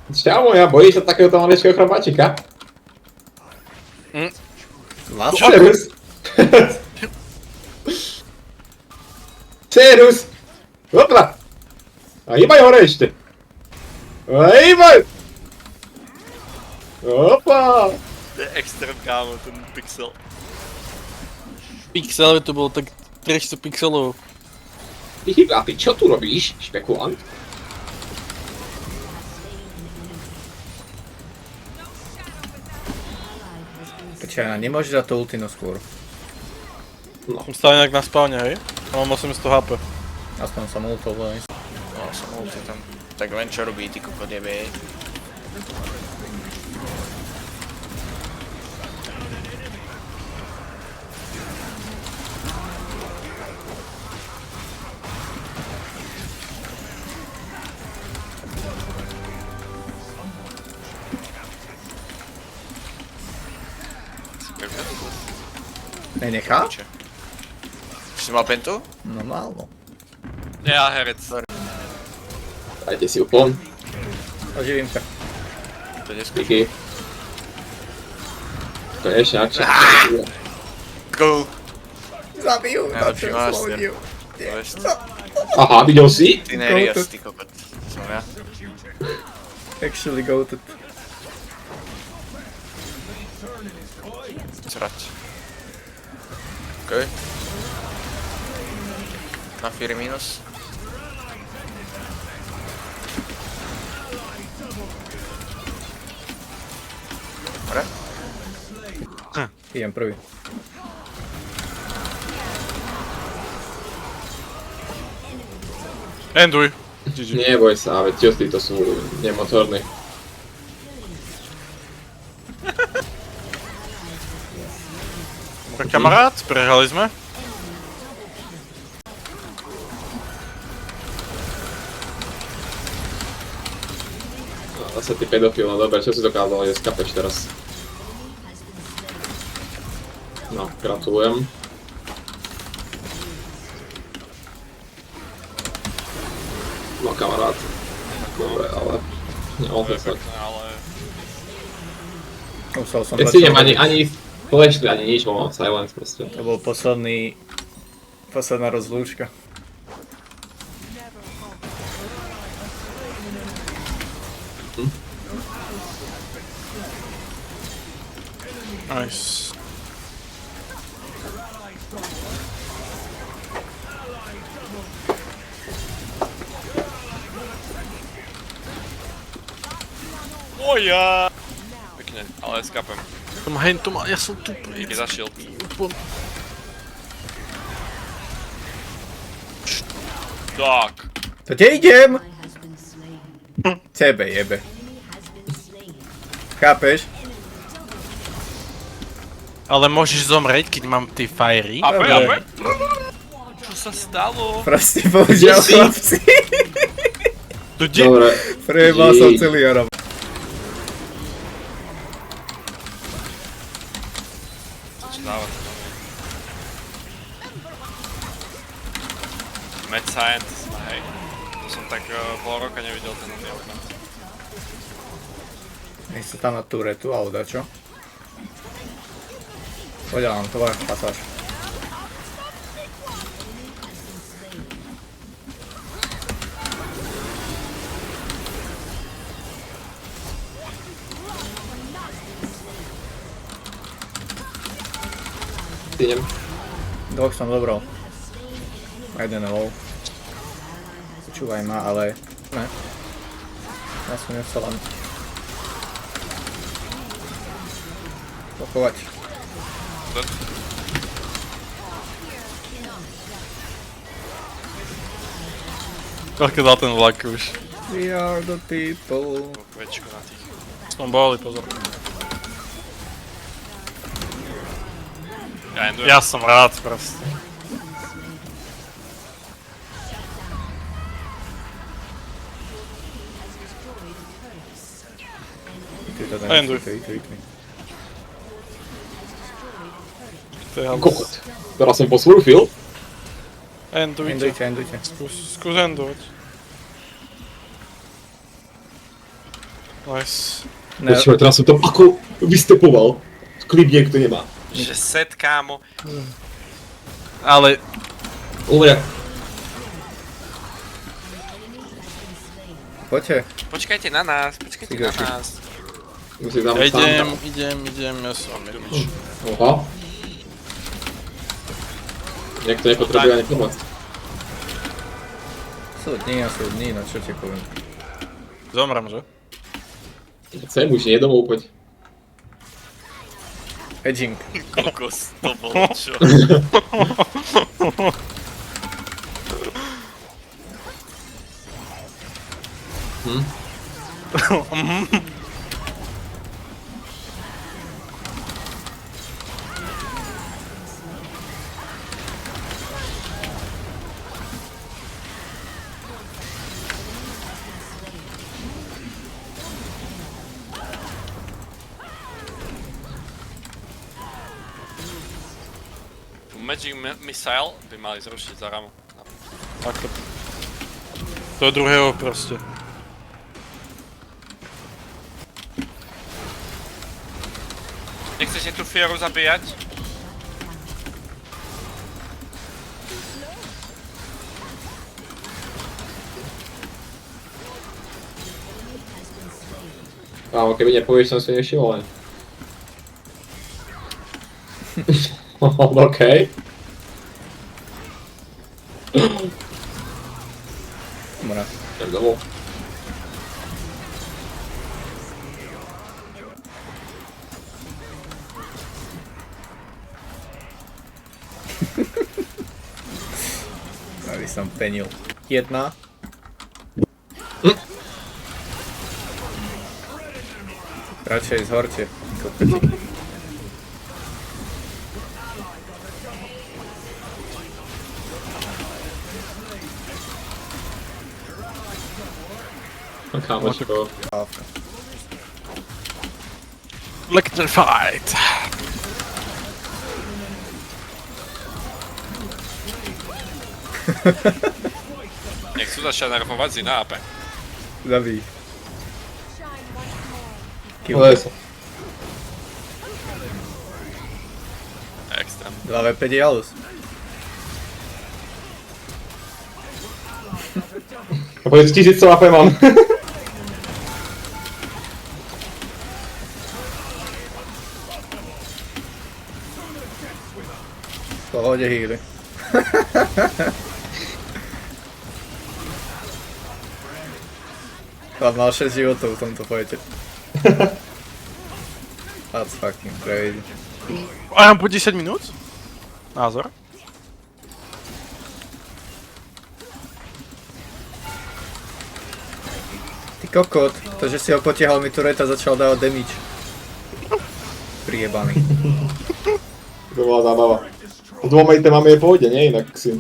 Čau moja, bojíš sa takéhoto maličkého chrobáčika? Cerus! Cerus! Hopla! A hýbaj hore ešte! A hýbaj! Opa! To je extrém, kámo, ten pixel. Pixel, to bolo tak 300 pixelov. A ty čo tu robíš, špekulant? Počkaj, nemôžeš dať to ultino skôr. Som stále nejak na spawne, hej? A mám 800 HP. Aspoň som ultol, ale No, som ulti tam. Tak len čo robí, ty kokot jebe. nenechá? Si mal pentu? No málo. Ja, herec. Dajte si úpln. Oživím ťa. To neskúš. Díky. To je ešte akčia. Go! Zabijú, Najlepší začujem master. slodiu. West. Aha, videl si? Ty Nerias, ty kokot. Som ja. Actually goated. Srať. Okej. Na 4 minus. Dobre. Idem prvý. Enduj. Neboj sa, veď čo títo sú nemotorní. Kamarát, prehrali sme. No, zase ty pedofil, no dobre, čo si dokázal skapeš teraz? No, gratulujem. No kamarát. Dobre, ale... Nemohol sa. Musel som Keď si idem ani flashli, ani nič, mám silence proste. To bol posledná rozlúčka. Nice. Oja! Pekne, ale skapem. To má, ja som tu. Díky za shield. Tak. To te idem! Tebe jebe. Chápeš? Ale môžeš zomrieť, keď mám tie fiery. Ape. Čo sa stalo? Proste bohužiaľ Kde si? chlapci. Dobre. Prejebal som celý Aram. Čo dáva? Mad Science, hej. To som tak pol roka nevidel ten element. Nech sa tam na turetu, alebo dačo. Poďalám, to bude pasáž. Idem. Dvoch som dobral. Jeden je low. Počúvaj ma, ale... Ne. Ja som nechcel len... Pochovať. Koľko dal ten vlak už? We are the people. Večko na tých. Som boli, pozor. Ja endujem. Ja som rád proste. Ty to ten... Enduj. Ty. To je halus. Kokot. Teraz som poslúfil. Endujte. Endujte. Skús endovať. Nice. Ne, Počúvaj, teraz som to ako vystepoval. Klip niekto nemá. Že set, kámo. Ale Uľa. poďte. Počkajte na nás, počkajte na Sigaši. nás. Musím tam ja sám. idem, ja som nič. Oha. Niekto nepotrebuje ani pomoc. Sú dní, no čo ti poviem. Zomrem, že? Chcem už, nie domov, poď. Edging. Kokos, to bolo čo? Magic Missile by mali zrušiť za ramu. Ako... Do druhého proste. Nechcete tú Fieru zabíjať? Kámo, keby nepovieš, som si nevšimol len. Okej. Mora. Idem domov. Aby som penil. Jedna. Radšej zhorte. Kokoti. Kámočko. Alfa. Electrified! Nechcú začať nervovať si na AP. Zabij. Kill. Les. Extrém. 2 VP Dialus. A povedz 1000 AP mám. V pohode healy. Chlap mal 6 životov v tomto fajte. That's fucking crazy. A mám po 10 minút? Názor? Ty kokot, to že si ho potiahal mi tureta začal dávať damage. Priebaný. To bola zábava. V dvoma itemami je v pohode, nie? Inak si